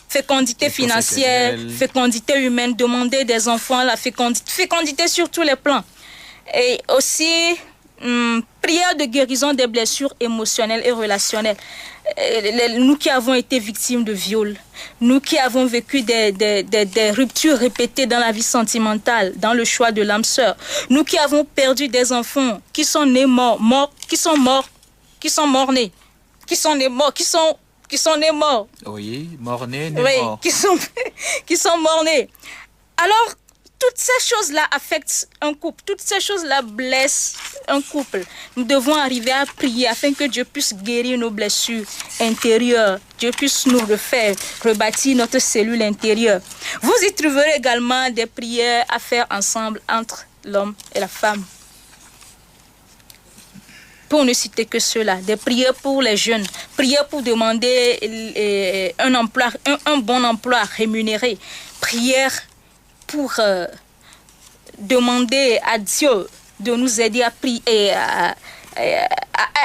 Fécondité financière, fécondité humaine, demander des enfants, la fécondité sur tous les plans. Et aussi, prière de guérison des blessures émotionnelles et relationnelles. Nous qui avons été victimes de viol, nous qui avons vécu des ruptures répétées dans la vie sentimentale, dans le choix de l'âme sœur, nous qui avons perdu des enfants qui sont nés qui sont morts-nés, qui sont nés morts. Oui, morts-nés, morts. Qui sont morts-nés. Alors, toutes ces choses-là affectent un couple. Toutes ces choses-là blessent un couple. Nous devons arriver à prier afin que Dieu puisse guérir nos blessures intérieures. Dieu puisse nous refaire, rebâtir notre cellule intérieure. Vous y trouverez également des prières à faire ensemble entre l'homme et la femme. Pour ne citer que cela, des prières pour les jeunes, prières pour demander un bon emploi rémunéré, prières pour demander à Dieu de nous aider à prier, à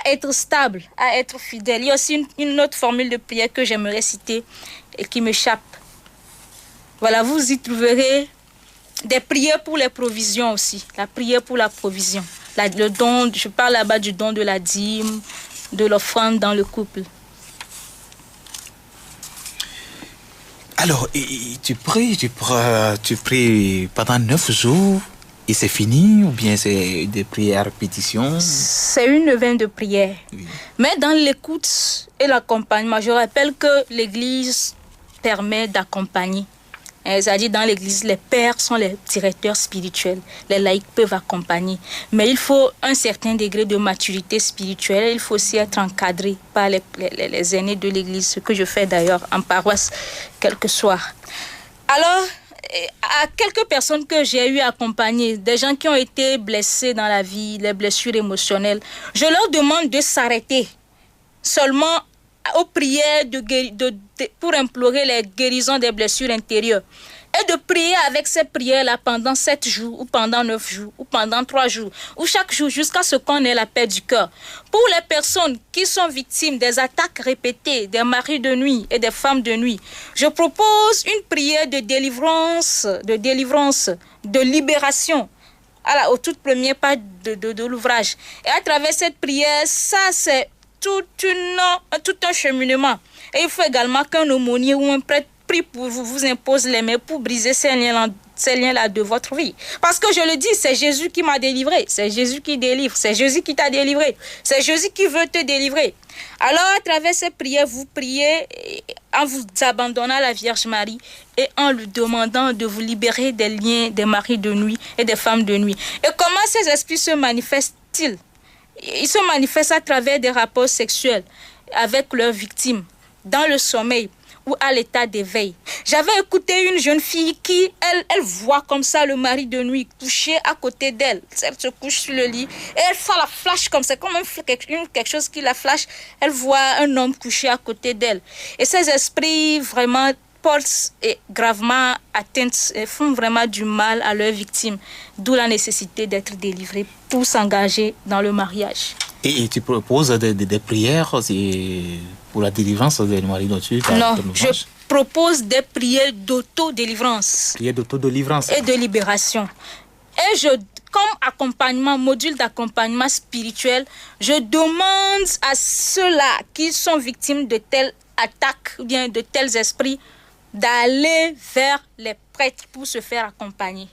être stable, à être fidèle. Il y a aussi une autre formule de prière que j'aimerais citer et qui m'échappe. Voilà, vous y trouverez des prières pour les provisions aussi, la prière pour la provision. Le don, je parle là-bas du don de la dîme, de l'offrande dans le couple. Alors, tu pries pendant 9 jours et c'est fini ou bien c'est des prières à répétition? C'est une neuvaine de prière. Oui. Mais dans l'écoute et l'accompagnement, je rappelle que l'Église permet d'accompagner. C'est-à-dire dans l'Église, les pères sont les directeurs spirituels. Les laïcs peuvent accompagner. Mais il faut un certain degré de maturité spirituelle. Il faut aussi être encadré par les aînés de l'Église, ce que je fais d'ailleurs en paroisse quelques soirs. Alors, à quelques personnes que j'ai eu à accompagner, des gens qui ont été blessés dans la vie, les blessures émotionnelles, je leur demande de s'arrêter seulement aux prières pour implorer les guérisons des blessures intérieures et de prier avec ces prières-là pendant 7 jours ou pendant 9 jours ou pendant 3 jours ou chaque jour jusqu'à ce qu'on ait la paix du cœur. Pour les personnes qui sont victimes des attaques répétées des maris de nuit et des femmes de nuit, je propose une prière de délivrance, de libération aux toutes premières pages de l'ouvrage. Et à travers cette prière, ça c'est tout un cheminement. Et il faut également qu'un aumônier ou un prêtre prie pour vous impose les mains pour briser ces liens-là de votre vie. Parce que je le dis, c'est Jésus qui m'a délivré, c'est Jésus qui délivre, c'est Jésus qui t'a délivré, c'est Jésus qui veut te délivrer. Alors à travers ces prières, vous priez en vous abandonnant à la Vierge Marie et en lui demandant de vous libérer des liens des maris de nuit et des femmes de nuit. Et comment ces esprits se manifestent-ils? Ils se manifestent à travers des rapports sexuels avec leurs victimes, dans le sommeil ou à l'état d'éveil. J'avais écouté une jeune fille qui, elle voit comme ça le mari de nuit couché à côté d'elle. Elle se couche sur le lit et elle fait la flash comme ça, comme quelque chose qui la flash. Elle voit un homme couché à côté d'elle. Et ces esprits vraiment portent gravement atteinte et font vraiment du mal à leurs victimes. D'où la nécessité d'être délivré pour s'engager dans le mariage. Et tu proposes des prières pour la délivrance des maris de nuit? Non, je propose des prières d'auto-délivrance. Prières d'auto-délivrance. Et de libération. Et comme accompagnement, module d'accompagnement spirituel, je demande à ceux-là qui sont victimes de telles attaques ou bien de tels esprits d'aller vers les prêtres pour se faire accompagner.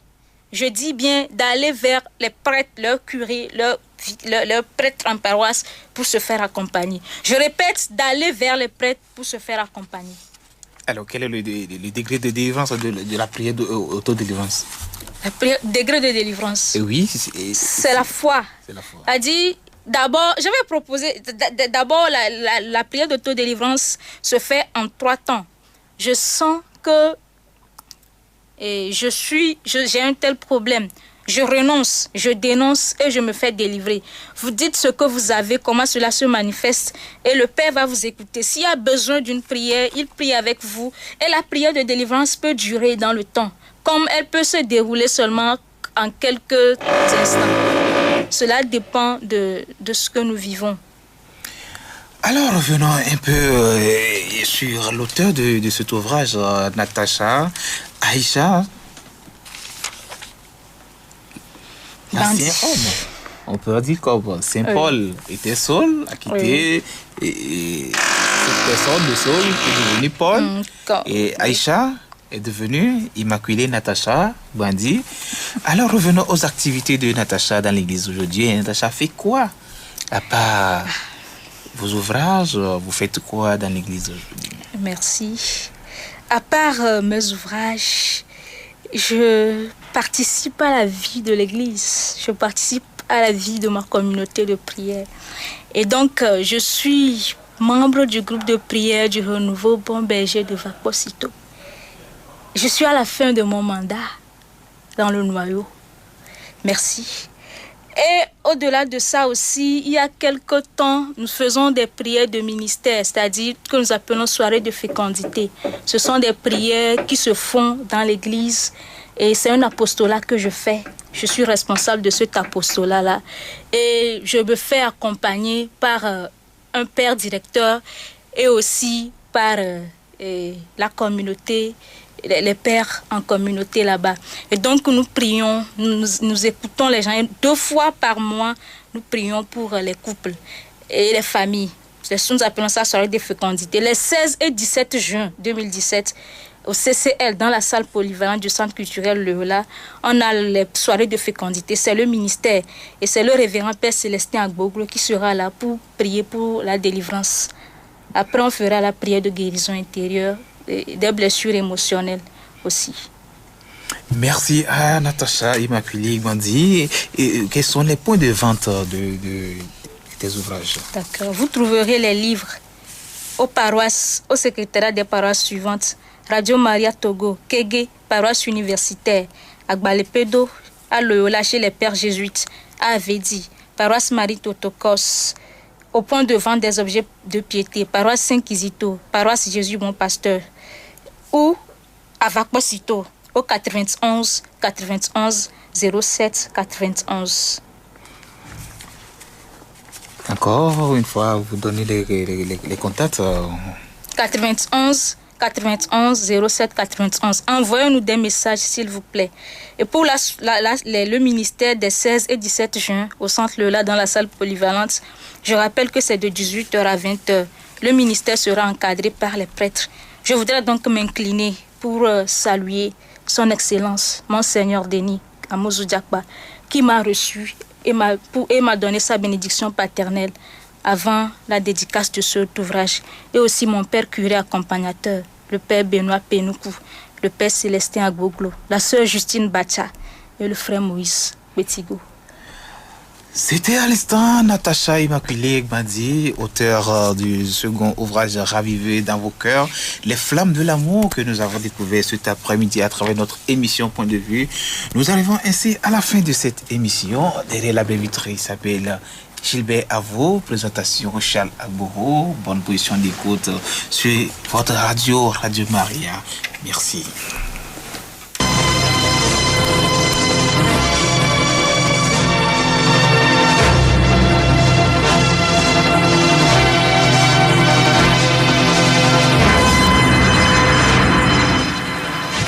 Je dis bien d'aller vers les prêtres, leurs curés, leurs prêtres en paroisse pour se faire accompagner. Je répète, d'aller vers les prêtres pour se faire accompagner. Alors, quel est le degré de délivrance de la prière d'autodélivrance? La prière, degré de délivrance. Oui, c'est la foi. C'est la foi. A dit, d'abord, je vais proposer, d'abord, la prière d'autodélivrance se fait en 3 temps. Je sens que j'ai un tel problème. Je renonce, je dénonce et je me fais délivrer. Vous dites ce que vous avez, comment cela se manifeste et le Père va vous écouter. S'il y a besoin d'une prière, il prie avec vous. Et la prière de délivrance peut durer dans le temps, comme elle peut se dérouler seulement en quelques instants. Cela dépend de ce que nous vivons. Alors, revenons un peu sur l'auteur de cet ouvrage, Natacha Aïcha. L'ancien homme, on peut dire comme Saint Paul était Saul, a quitté cette personne de Saul qui est devenue Paul. Et Aïcha est devenue Immaculée Natacha Bandi. Alors revenons aux activités de Natacha dans l'église aujourd'hui. Natacha fait quoi? À part vos ouvrages, vous faites quoi dans l'église aujourd'hui? Merci. À part mes ouvrages, je participe à la vie de l'église. Je participe à la vie de ma communauté de prière. Et donc, je suis membre du groupe de prière du Renouveau Bon Berger de Vaposito. Je suis à la fin de mon mandat dans le noyau. Merci. Et au-delà de ça aussi, il y a quelque temps, nous faisons des prières de ministère, c'est-à-dire que nous appelons soirées de fécondité. Ce sont des prières qui se font dans l'église et c'est un apostolat que je fais. Je suis responsable de cet apostolat-là et je me fais accompagner par un père directeur et aussi par la communauté, les pères en communauté là-bas. Et donc nous prions, nous écoutons les gens. Et 2 fois par mois, nous prions pour les couples et les familles. Nous appelons ça soirée de fécondité. Les 16 et 17 juin 2017, au CCL, dans la salle polyvalente du Centre culturel Leola, on a les soirées de fécondité. C'est le ministère et c'est le révérend Père Célestin Agboglo qui sera là pour prier pour la délivrance. Après, on fera la prière de guérison intérieure, des blessures émotionnelles aussi. Merci à Natacha Immaculée Bandi. Et quels sont les points de vente de tes ouvrages? D'accord. Vous trouverez les livres aux paroisses, au secrétariat des paroisses suivantes. Radio Maria Togo, Kégué, paroisse universitaire, Agbalepedo, à Loyola chez les pères jésuites, à Avedi, paroisse Marie Totokos, au point de vente des objets de piété, paroisse Saint-Kizito, paroisse Jésus Bon Pasteur, ou à Vaposito, au 91 91 07 91. Encore une fois, vous donnez les contacts. 91 07 91. Envoyez-nous des messages, s'il vous plaît. Et pour le ministère des 16 et 17 juin, au centre Leola, dans la salle polyvalente, je rappelle que c'est de 18h à 20h. Le ministère sera encadré par les prêtres. Je voudrais donc m'incliner pour saluer son Excellence, Monseigneur Denis Amouzou Diakba, qui m'a reçu et m'a donné sa bénédiction paternelle avant la dédicace de cet ouvrage, et aussi mon père curé accompagnateur, le père Benoît Penoukou, le père Célestin Agboglo, la sœur Justine Bacha et le frère Moïse Betigo. C'était à l'instant Natacha Immaculée Bandi, auteur du second ouvrage Ravivé dans vos cœurs, les flammes de l'amour, que nous avons découvert cet après-midi à travers notre émission Point de vue. Nous arrivons ainsi à la fin de cette émission. Derrière la belle vitrine s'appelle Gilbert Avo, présentation Charles Agboro. Bonne position d'écoute sur votre Radio Maria. Merci.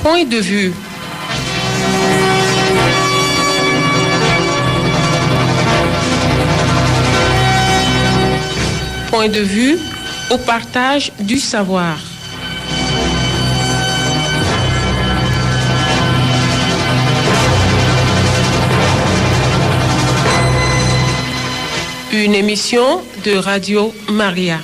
Point de vue. Point de vue au partage du savoir. Une émission de Radio Maria.